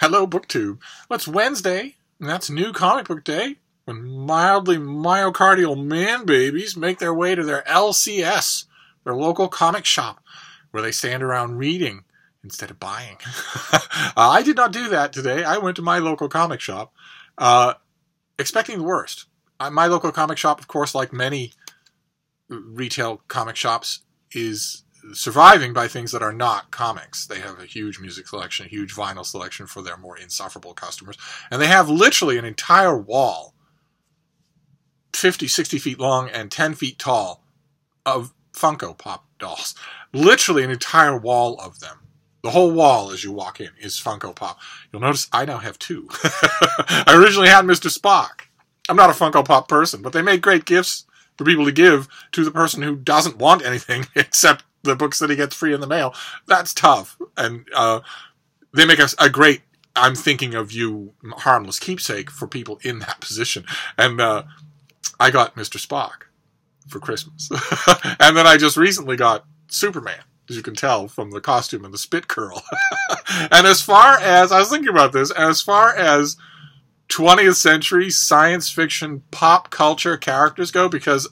Hello, BookTube. Well, it's Wednesday, and that's New Comic Book Day, when mildly myocardial man-babies make their way to their LCS, their local comic shop, where they stand around reading instead of buying. I did not do that today. I went to my local comic shop, expecting the worst. My local comic shop, of course, like many retail comic shops, is surviving by things that are not comics. They have a huge music selection, a huge vinyl selection for their more insufferable customers. And they have literally an entire wall, 50, 60 feet long and 10 feet tall, of Funko Pop dolls. Literally an entire wall of them. The whole wall as you walk in is Funko Pop. You'll notice I now have two. I originally had Mr. Spock. I'm not a Funko Pop person, but they make great gifts for people to give to the person who doesn't want anything except the books that he gets free in the mail. That's tough. And they make a great, I'm thinking of you, harmless keepsake for people in that position. And I got Mr. Spock for Christmas. And then I just recently got Superman, as you can tell from the costume and the spit curl. And as far as, I was thinking about this, as far as 20th century science fiction pop culture characters go, because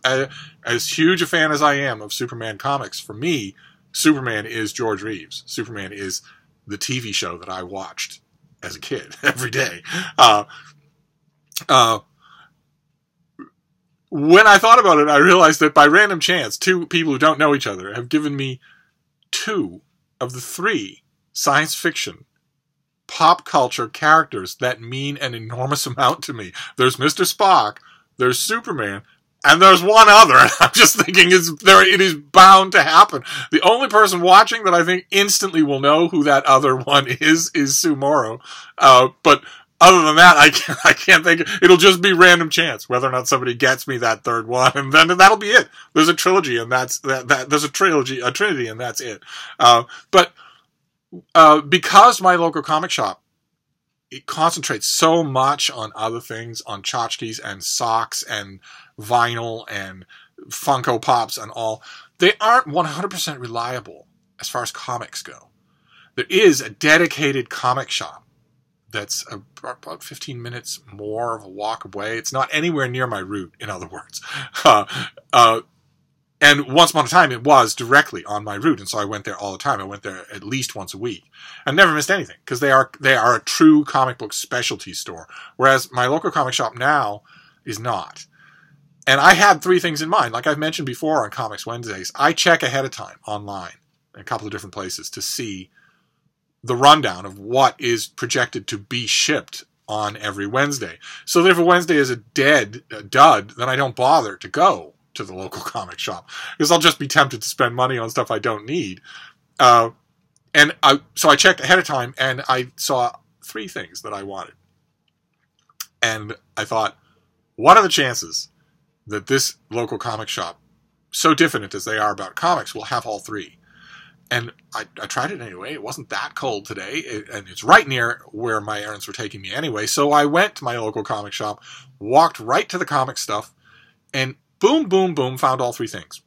as huge a fan as I am of Superman comics, for me, Superman is George Reeves. Superman is the TV show that I watched as a kid every day. When I thought about it, I realized that by random chance, two people who don't know each other have given me two of the three science fiction pop culture characters that mean an enormous amount to me. There's Mr. Spock, there's Superman, and there's one other. I'm just thinking it is bound to happen. The only person watching that I think instantly will know who that other one is Sue Morrow. But other than that, I can't think. It'll just be random chance whether or not somebody gets me that third one, and then that'll be it. There's a trilogy, and that's that. There's a trinity, and that's it. But because my local comic shop, it concentrates so much on other things, on tchotchkes and socks and vinyl and Funko Pops and all, they aren't 100% reliable as far as comics go. There is a dedicated comic shop that's about 15 minutes more of a walk away. It's not anywhere near my route, in other words. And once upon a time, it was directly on my route, and so I went there all the time. I went there at least once a week, and never missed anything, because they are a true comic book specialty store, whereas my local comic shop now is not. And I had three things in mind. Like I've mentioned before on Comics Wednesdays, I check ahead of time online in a couple of different places to see the rundown of what is projected to be shipped on every Wednesday. So that if a Wednesday is a dud, then I don't bother to go to the local comic shop, because I'll just be tempted to spend money on stuff I don't need. So I checked ahead of time, and I saw three things that I wanted. And I thought, what are the chances that this local comic shop, so different as they are about comics, will have all three? And I tried it anyway. It wasn't that cold today, and it's right near where my errands were taking me anyway. So I went to my local comic shop, walked right to the comic stuff, and boom, boom, boom, found all three things.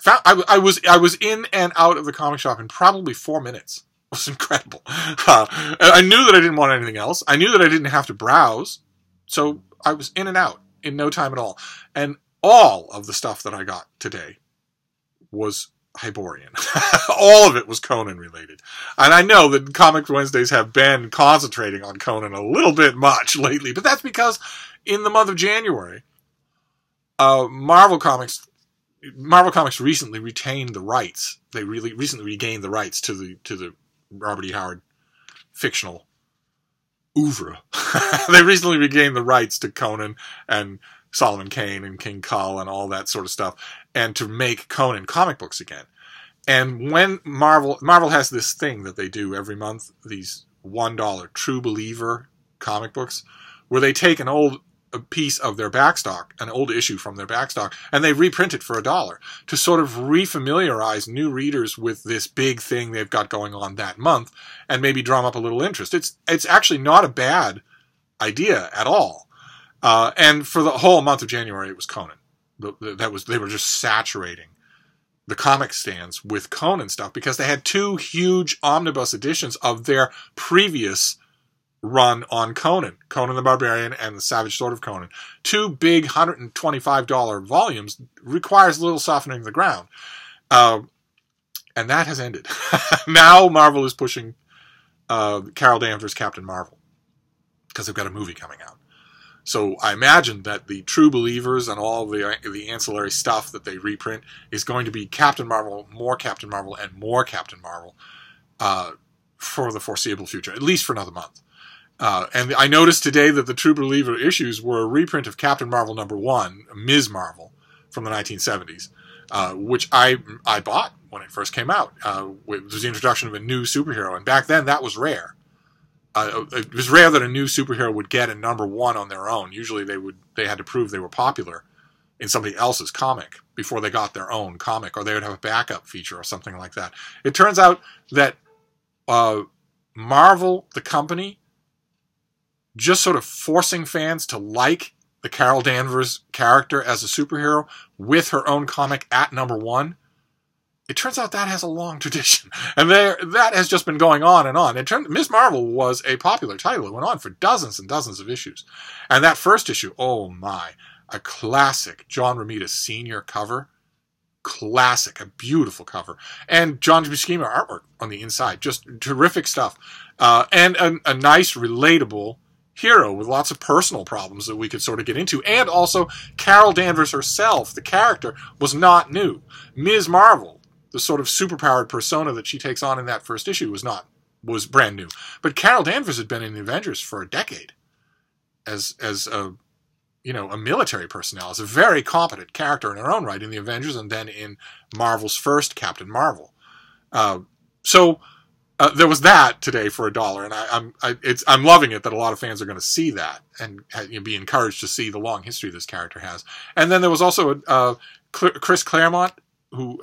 I was in and out of the comic shop in probably 4 minutes. It was incredible. I knew that I didn't want anything else. I knew that I didn't have to browse. So I was in and out in no time at all. And all of the stuff that I got today was Hyborian. All of it was Conan related. And I know that Comics Wednesdays have been concentrating on Conan a little bit much lately, but that's because in the month of January, Marvel Comics recently retained the rights. They really recently regained the rights to the Robert E. Howard fictional oeuvre. They recently regained the rights to Conan and Solomon Kane and King Kull and all that sort of stuff, and to make Conan comic books again. And when Marvel has this thing that they do every month, these $1 True Believer comic books, where they take a piece of their backstock, an old issue from their backstock, and they reprint it for $1 to sort of refamiliarize new readers with this big thing they've got going on that month, and maybe drum up a little interest. It's actually not a bad idea at all. And for the whole month of January, it was Conan. They were just saturating the comic stands with Conan stuff because they had 2 huge omnibus editions of their previous run on Conan the Barbarian and the Savage Sword of Conan. 2 big $125 volumes, requires little softening the ground. And that has ended. Now Marvel is pushing Carol Danvers' Captain Marvel because they've got a movie coming out. So I imagine that the true believers and all the ancillary stuff that they reprint is going to be Captain Marvel, more Captain Marvel, and more Captain Marvel for the foreseeable future, at least for another month. And I noticed today that the true believer issues were a reprint of Captain Marvel #1, Ms. Marvel, from the 1970s, which I bought when it first came out. It was the introduction of a new superhero, and back then that was rare. It was rare that a new superhero would get a #1 on their own. Usually they had to prove they were popular in somebody else's comic before they got their own comic, or they would have a backup feature or something like that. It turns out that Marvel, the company, just sort of forcing fans to like the Carol Danvers character as a superhero with her own comic at #1, it turns out that has a long tradition. And that has just been going on and on. Ms. Marvel was a popular title. It went on for dozens and dozens of issues. And that first issue, oh my, a classic John Romita Sr. cover. Classic, a beautiful cover. And John Buscema artwork on the inside. Just terrific stuff. And a nice, relatable hero with lots of personal problems that we could sort of get into. And also, Carol Danvers herself, the character, was not new. Ms. Marvel, the sort of superpowered persona that she takes on in that first issue, was brand new. But Carol Danvers had been in the Avengers for a decade as a military personnel, as a very competent character in her own right in the Avengers, and then in Marvel's first Captain Marvel. So there was that today for $1, and I'm loving it that a lot of fans are going to see that and be encouraged to see the long history this character has. And then there was also Chris Claremont, who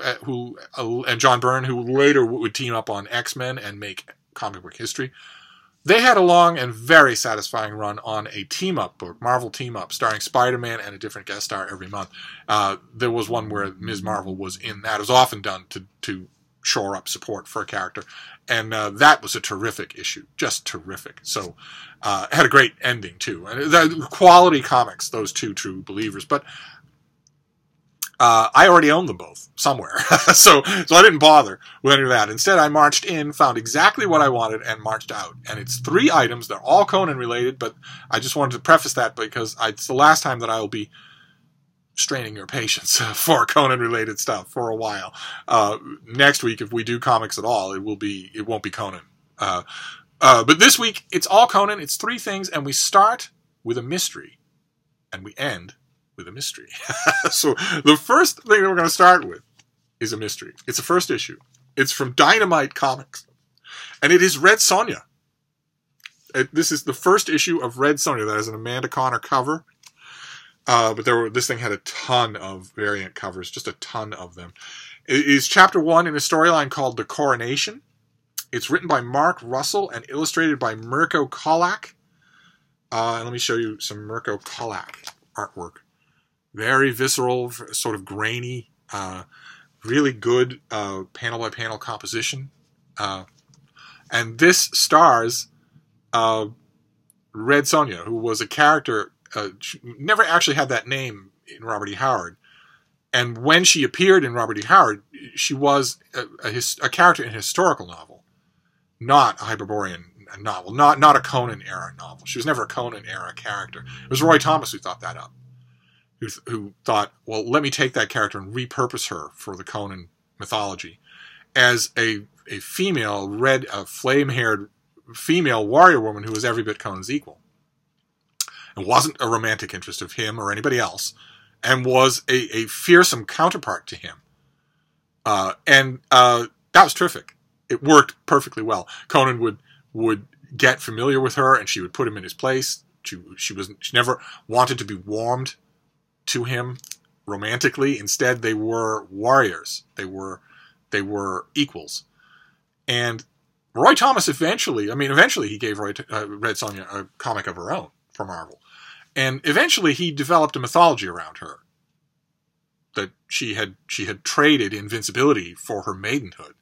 and John Byrne, who later would team up on X-Men and make comic book history. They had a long and very satisfying run on a team-up book, Marvel Team-Up, starring Spider-Man and a different guest star every month. There was one where Ms. Marvel was in that. It was often done to shore up support for a character. And that was a terrific issue. Just terrific. So it had a great ending, too. And quality comics, those 2 true believers. But I already own them both somewhere. so I didn't bother with any of that. Instead, I marched in, found exactly what I wanted, and marched out. And it's 3 items. They're all Conan related, but I just wanted to preface that because it's the last time that I will be straining your patience for Conan related stuff for a while. Next week, if we do comics at all, it won't be Conan. But this week, it's all Conan. It's 3 things, and we start with a mystery, and we end with a mystery. So the first thing that we're going to start with is a mystery. It's the first issue. It's from Dynamite Comics, and it is Red Sonja. This is the first issue of Red Sonja that has an Amanda Connor cover. But this thing had a ton of variant covers, just a ton of them. It is chapter 1 in a storyline called The Coronation. It's written by Mark Russell and illustrated by Mirko Kolak. Let me show you some Mirko Kolak artwork. Very visceral, sort of grainy, really good panel-by-panel composition. And this stars Red Sonja, who was a character, never actually had that name in Robert E. Howard. And when she appeared in Robert E. Howard, she was a character in a historical novel, not a Hyborian novel, not a Conan-era novel. She was never a Conan-era character. It was Roy Thomas who thought that up. Who thought, well, let me take that character and repurpose her for the Conan mythology as a female, flame-haired female warrior woman who was every bit Conan's equal. And wasn't a romantic interest of him or anybody else, and was a fearsome counterpart to him. And that was terrific. It worked perfectly well. Conan would get familiar with her, and she would put him in his place. She never wanted to be warmed to him romantically. Instead, they were warriors. They were equals. And Roy Thomas eventually he gave Red Sonja a comic of her own for Marvel. And eventually he developed a mythology around her. that she had traded invincibility for her maidenhood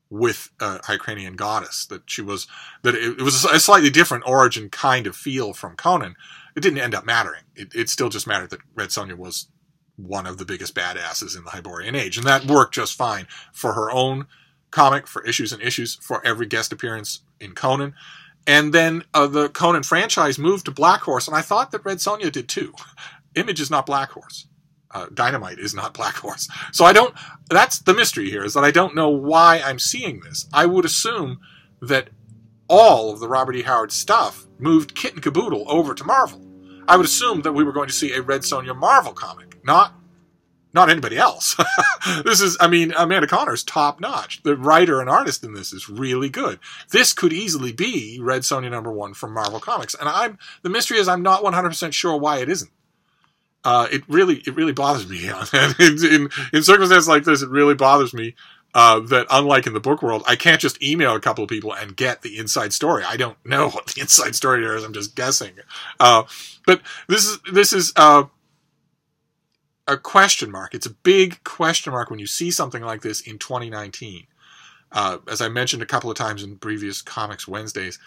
with a Hyrcanian goddess. That it was a slightly different origin kind of feel from Conan. It didn't end up mattering. It still just mattered that Red Sonja was one of the biggest badasses in the Hyborian Age, and that worked just fine for her own comic, for issues and issues, for every guest appearance in Conan. And then the Conan franchise moved to Black Horse, and I thought that Red Sonja did too. Image is not Black Horse. Dynamite is not Black Horse. So that's the mystery here, is that I don't know why I'm seeing this. I would assume that all of the Robert E. Howard stuff moved kit and caboodle over to Marvel. I would assume that we were going to see a Red Sonja Marvel comic, not anybody else. This is, Amanda Connor's top notch. The writer and artist in this is really good. This could easily be Red Sonja #1 from Marvel Comics. And the mystery is I'm not 100% sure why it isn't. It really bothers me. In circumstances like this, it really bothers me that, unlike in the book world, I can't just email a couple of people and get the inside story. I don't know what the inside story is. I'm just guessing. But this is a question mark. It's a big question mark when you see something like this in 2019. As I mentioned a couple of times in previous Comics Wednesdays,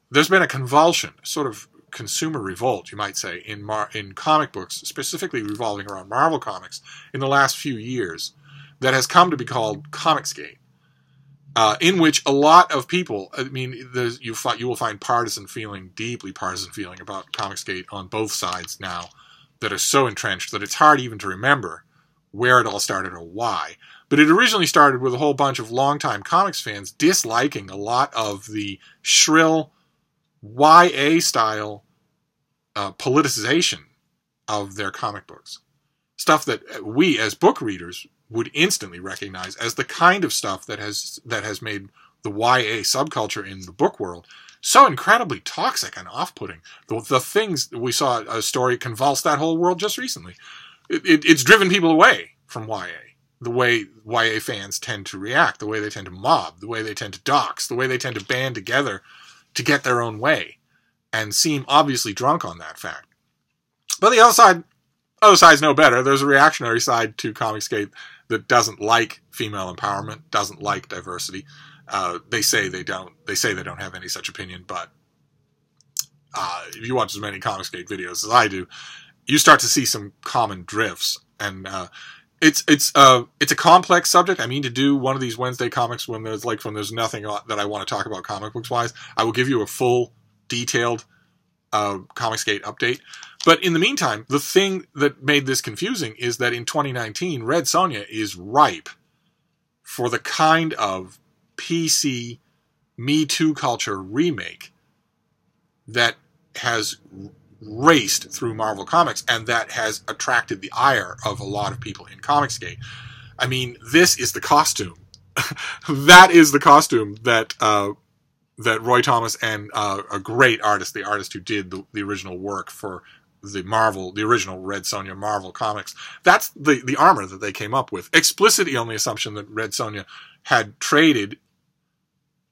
there's been a convulsion, sort of consumer revolt, you might say, in comic books, specifically revolving around Marvel Comics, in the last few years, that has come to be called Comicsgate, in which a lot of people, you will find deeply partisan feeling about Comicsgate on both sides now, that are so entrenched that it's hard even to remember where it all started or why. But it originally started with a whole bunch of longtime comics fans disliking a lot of the shrill YA-style politicization of their comic books. Stuff that we, as book readers, would instantly recognize as the kind of stuff that has made the YA subculture in the book world so incredibly toxic and off-putting. The things we saw, a story convulse that whole world just recently. It's driven people away from YA. The way YA fans tend to react, the way they tend to mob, the way they tend to dox, the way they tend to band together to get their own way, and seem obviously drunk on that fact. But the other side's no better. There's a reactionary side to Comicsgate that doesn't like female empowerment, doesn't like diversity. They say they don't have any such opinion, but if you watch as many Comicsgate videos as I do, you start to see some common drifts, and it's a complex subject. I mean, to do one of these Wednesday comics when there's nothing that I want to talk about comic books wise, I will give you a full, detailed Comicsgate update. But in the meantime, the thing that made this confusing is that in 2019, Red Sonja is ripe for the kind of PC Me Too culture remake that has raced through Marvel Comics and that has attracted the ire of a lot of people in Comicsgate. I mean, this is the costume. That is the costume that Roy Thomas and a great artist, the artist who did the original work for the original Red Sonja Marvel Comics, that's the armor that they came up with, explicitly on the assumption that Red Sonja had traded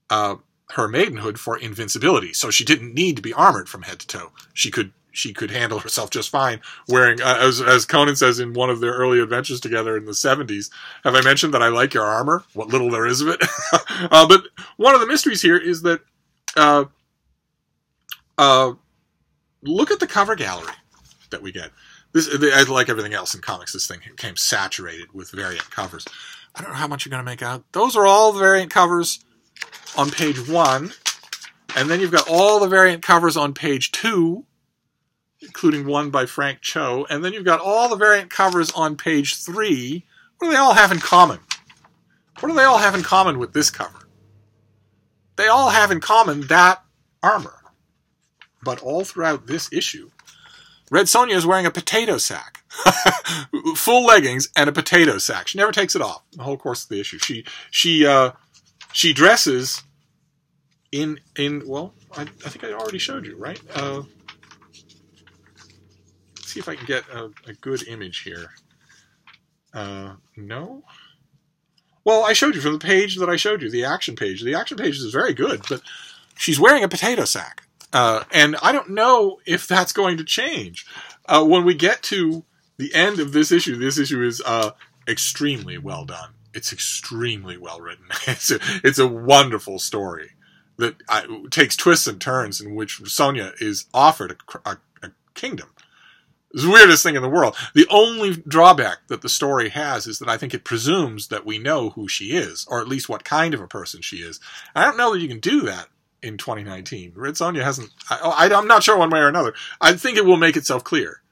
her maidenhood for invincibility, so she didn't need to be armored from head to toe. She could handle herself just fine wearing, as Conan says in one of their early adventures together in the 70s, have I mentioned that I like your armor? What little there is of it. But one of the mysteries here is that look at the cover gallery that we get. Like everything else in comics, this thing came saturated with variant covers. I don't know how much you're going to make out. Those are all the variant covers on page 1, and then you've got all the variant covers on page 2, including one by Frank Cho, and then you've got all the variant covers on page 3. What do they all have in common? What do they all have in common with this cover? They all have in common that armor. But all throughout this issue, Red Sonja is wearing a potato sack. Full leggings and a potato sack. She never takes it off the whole course of the issue. She dresses in well, I think I already showed you, right? Let's see if I can get a good image here. No? Well, I showed you from the page that I showed you, the action page. The action page is very good, but she's wearing a potato sack. And I don't know if that's going to change. When we get to the end of this issue is extremely well done. It's extremely well written. It's a wonderful story that takes twists and turns in which Sonya is offered a kingdom. It's the weirdest thing in the world. The only drawback that the story has is that I think it presumes that we know who she is, or at least what kind of a person she is. I don't know that you can do that in 2019. Red Sonja hasn't... I'm not sure one way or another. I think it will make itself clear.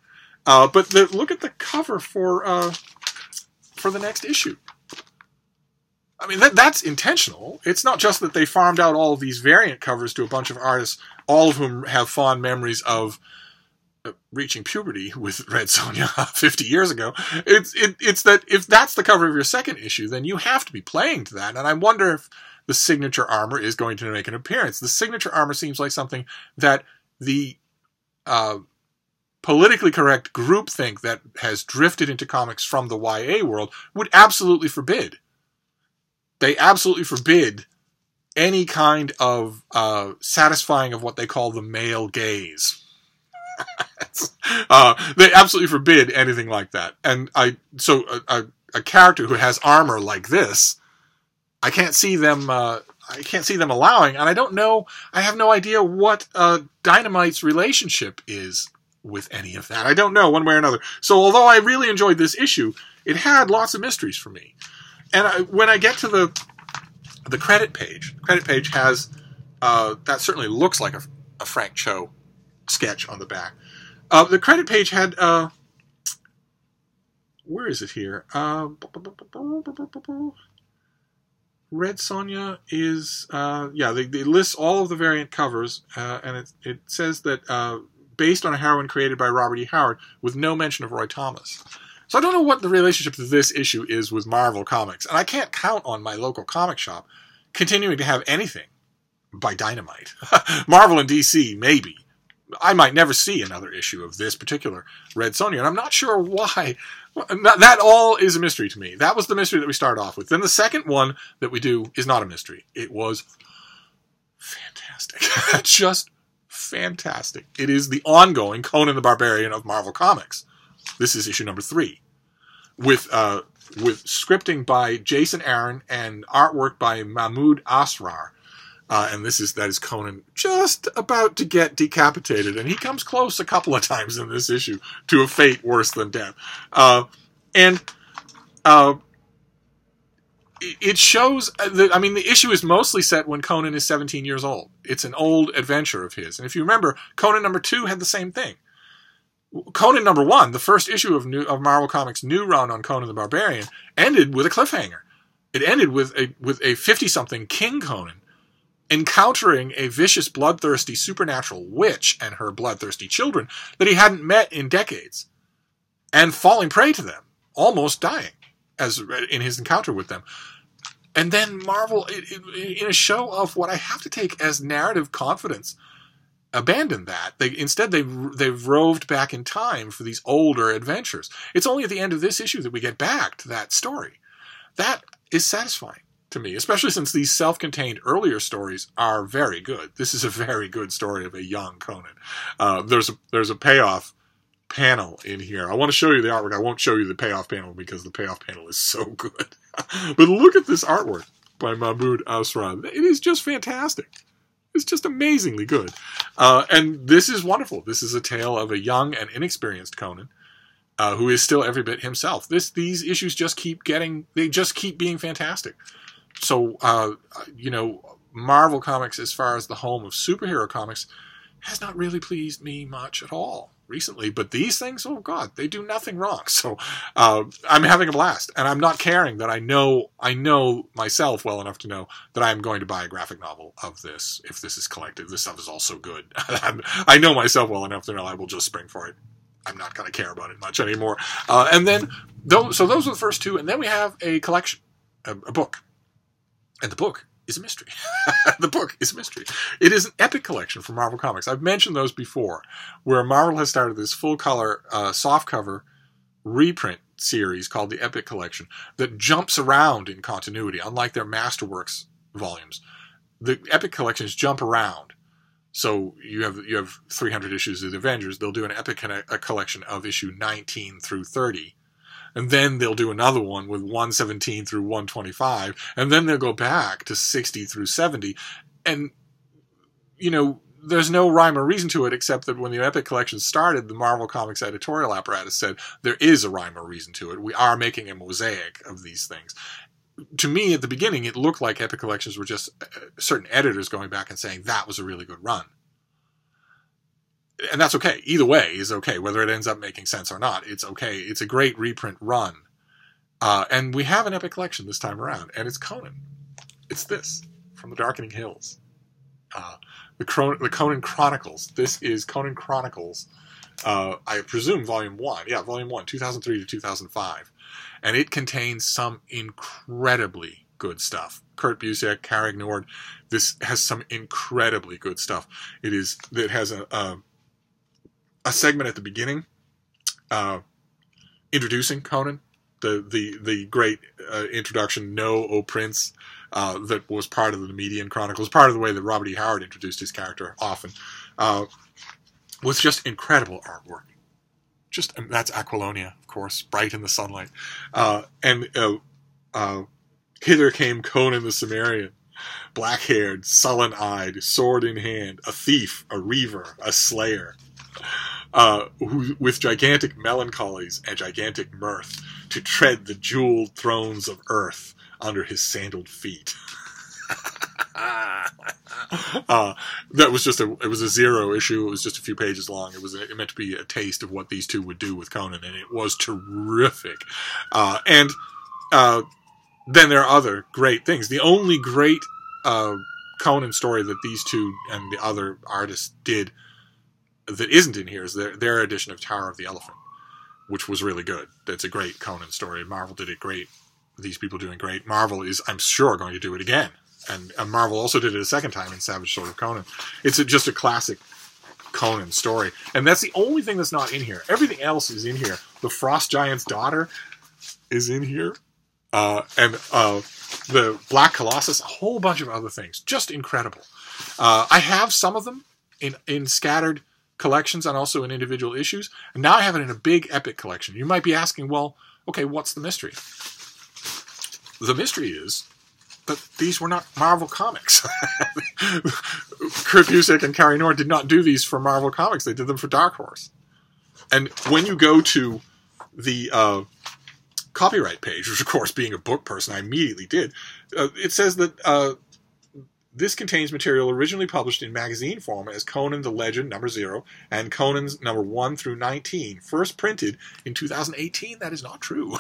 But look at the cover for the next issue. I mean, that's intentional. It's not just that they farmed out all of these variant covers to a bunch of artists, all of whom have fond memories of reaching puberty with Red Sonja 50 years ago. It's that if that's the cover of your second issue, then you have to be playing to that. And I wonder if the signature armor is going to make an appearance. The signature armor seems like something that the politically correct groupthink that has drifted into comics from the YA world would absolutely forbid. They absolutely forbid any kind of satisfying of what they call the male gaze. They absolutely forbid anything like that. And so a character who has armor like this, I can't see them allowing, and I don't know, I have no idea what Dynamite's relationship is with any of that. I don't know one way or another. So although I really enjoyed this issue, it had lots of mysteries for me. And when I get to the credit page has that certainly looks like a Frank Cho sketch on the back. The credit page had where is it here? Red Sonja is they list all of the variant covers, and it says that based on a heroine created by Robert E. Howard with no mention of Roy Thomas. So I don't know what the relationship to this issue is with Marvel Comics, and I can't count on my local comic shop continuing to have anything by Dynamite. Marvel and DC, maybe. I might never see another issue of this particular Red Sonja, and I'm not sure why. That all is a mystery to me. That was the mystery that we started off with. Then the second one that we do is not a mystery. It was fantastic. Just fantastic. It is the ongoing Conan the Barbarian of Marvel Comics. This is issue number 3. With scripting by Jason Aaron and artwork by Mahmoud Asrar. And that is Conan just about to get decapitated, and he comes close a couple of times in this issue to a fate worse than death. It shows that, I mean, the issue is mostly set when Conan is 17 years old. It's an old adventure of his, and if you remember, Conan number 2 had the same thing. Conan number 1, the first issue of Marvel Comics' new run on Conan the Barbarian, ended with a cliffhanger. It ended with a 50-something King Conan encountering a vicious, bloodthirsty, supernatural witch and her bloodthirsty children that he hadn't met in decades, and falling prey to them, almost dying as in his encounter with them. And then Marvel, in a show of what I have to take as narrative confidence, abandoned that. They've roved back in time for these older adventures. It's only at the end of this issue that we get back to that story. That is satisfying to me, especially since these self-contained earlier stories are very good. This is a very good story of a young Conan. There's a payoff panel in here. I want to show you the artwork. I won't show you the payoff panel because the payoff panel is so good. But look at this artwork by Mahmoud Asrar. It is just fantastic. It's just amazingly good. And this is wonderful. This is a tale of a young and inexperienced Conan who is still every bit himself. These issues just keep being fantastic. So, Marvel Comics, as far as the home of superhero comics, has not really pleased me much at all recently. But these things, oh God, they do nothing wrong. So I'm having a blast, and I'm not caring that I know myself well enough to know that I'm going to buy a graphic novel of this if this is collected. This stuff is all so good. I know myself well enough to know I will just spring for it. I'm not going to care about it much anymore. And then, those are the first two, and then we have a collection, a book. And the book is a mystery. The book is a mystery. It is an epic collection from Marvel Comics. I've mentioned those before, where Marvel has started this full-color, softcover reprint series called the Epic Collection that jumps around in continuity, unlike their Masterworks volumes. The Epic Collections jump around. So you have 300 issues of the Avengers. They'll do an epic a collection of issue 19 through 30. And then they'll do another one with 117 through 125. And then they'll go back to 60 through 70. And, you know, there's no rhyme or reason to it, except that when the Epic Collection started, the Marvel Comics editorial apparatus said there is a rhyme or reason to it. We are making a mosaic of these things. To me, at the beginning, it looked like Epic Collections were just certain editors going back and saying that was a really good run. And that's okay. Either way is okay. Whether it ends up making sense or not, it's okay. It's a great reprint run. And we have an Epic Collection this time around, and it's Conan. It's this, from the Darkening Hills. The Conan Chronicles. This is Conan Chronicles, I presume Volume 1. Yeah, Volume 1, 2003 to 2005. And it contains some incredibly good stuff. Kurt Busiek, Carrick Nord. This has some incredibly good stuff. It has a segment at the beginning introducing Conan, the great introduction, "Know, O Prince," that was part of the Median Chronicles, part of the way that Robert E. Howard introduced his character often, with just incredible artwork. That's Aquilonia, of course, bright in the sunlight. Hither came Conan the Cimmerian, black-haired, sullen-eyed, sword in hand, a thief, a reaver, a slayer, who, with gigantic melancholies and gigantic mirth, to tread the jeweled thrones of earth under his sandaled feet. That was it was a 0 issue. It was just a few pages long. It meant to be a taste of what these two would do with Conan, and it was terrific. And then there are other great things. The only great Conan story that these two and the other artists did that isn't in here is their edition of Tower of the Elephant, which was really good. That's a great Conan story. Marvel did it great. These people doing great. Marvel is, I'm sure, going to do it again. And Marvel also did it a second time in Savage Sword of Conan. It's just a classic Conan story. And that's the only thing that's not in here. Everything else is in here. The Frost Giant's daughter is in here. And the Black Colossus, a whole bunch of other things. Just incredible. I have some of them in scattered collections and also in individual issues. And now I have it in a big epic collection. You might be asking, well, okay, what's the mystery? The mystery is that these were not Marvel Comics. Kurt Busiek and Carrie Nord did not do these for Marvel Comics. They did them for Dark Horse. And when you go to the copyright page, which of course, being a book person, I immediately did, it says that this contains material originally published in magazine form as Conan the Legend number 0 and Conan's number 1 through 19, first printed in 2018. That is not true.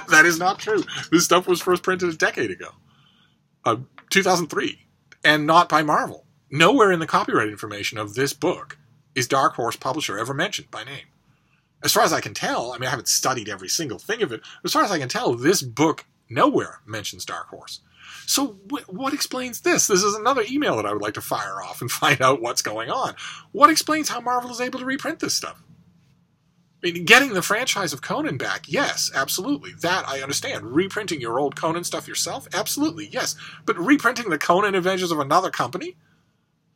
That is not true. This stuff was first printed a decade ago. 2003, and not by Marvel. Nowhere in the copyright information of this book is Dark Horse publisher ever mentioned by name. As far as I can tell, I mean, I haven't studied every single thing of it, but as far as I can tell, this book nowhere mentions Dark Horse. So what explains this? This is another email that I would like to fire off and find out what's going on. What explains how Marvel is able to reprint this stuff? I mean, getting the franchise of Conan back, yes, absolutely. That I understand. Reprinting your old Conan stuff yourself, absolutely, yes. But reprinting the Conan Adventures of another company?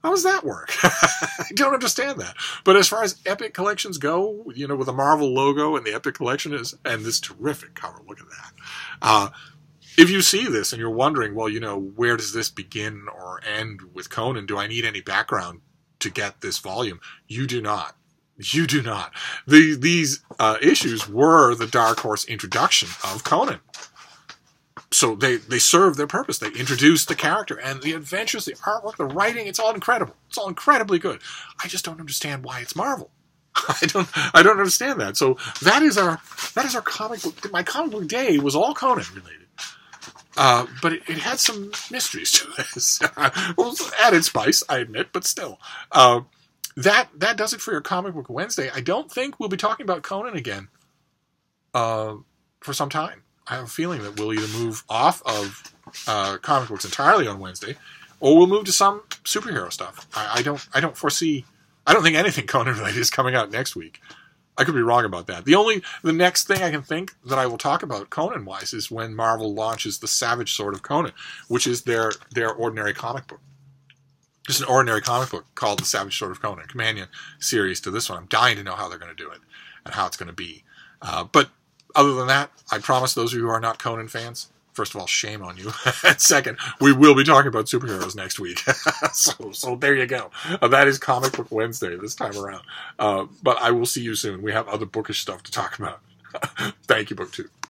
How does that work? I don't understand that. But as far as Epic Collections go, you know, with a Marvel logo and the Epic Collection and this terrific cover, look at that. If you see this and you're wondering, well, you know, where does this begin or end with Conan? Do I need any background to get this volume? You do not. You do not. These issues were the Dark Horse introduction of Conan. So they serve their purpose. They introduced the character and the adventures, the artwork, the writing. It's all incredible. It's all incredibly good. I just don't understand why it's Marvel. I don't understand that. So that is our comic book. My comic book day was all Conan related. But it had some mysteries to this. Well, added spice, I admit, but still. That does it for your Comic Book Wednesday. I don't think we'll be talking about Conan again for some time. I have a feeling that we'll either move off of comic books entirely on Wednesday, or we'll move to some superhero stuff. I don't foresee. I don't think anything Conan related is coming out next week. I could be wrong about that. The next thing I can think that I will talk about Conan-wise is when Marvel launches the Savage Sword of Conan, which is their ordinary comic book. just an ordinary comic book called The Savage Sword of Conan, companion series to this one. I'm dying to know how they're going to do it and how it's going to be. But other than that, I promise those of you who are not Conan fans, first of all, shame on you. And second, we will be talking about superheroes next week. So there you go. That is Comic Book Wednesday this time around. But I will see you soon. We have other bookish stuff to talk about. Thank you, BookTube.